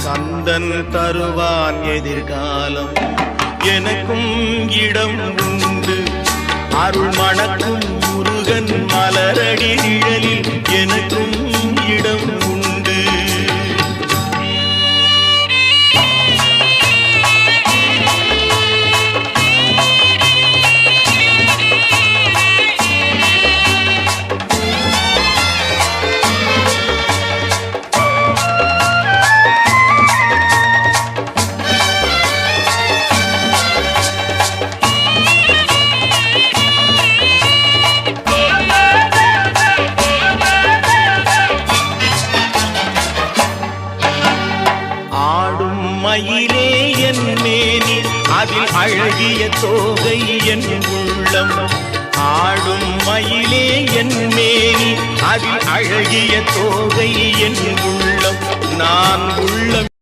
கந்தன் தருவான் எதிர்காலம், எனக்கும் இடம் உண்டு. அருள் மணக்கும் முருகன் மலரடி நிழலில் எனக்கும் இடம் உண்டு. மயிலே என் மேனி, அதில் அழகிய தோகை என் உள்ளம். ஆடும் மயிலே என் மேனி, அதில் அழகிய தோகை என் உள்ளம். நான் உள்ளம்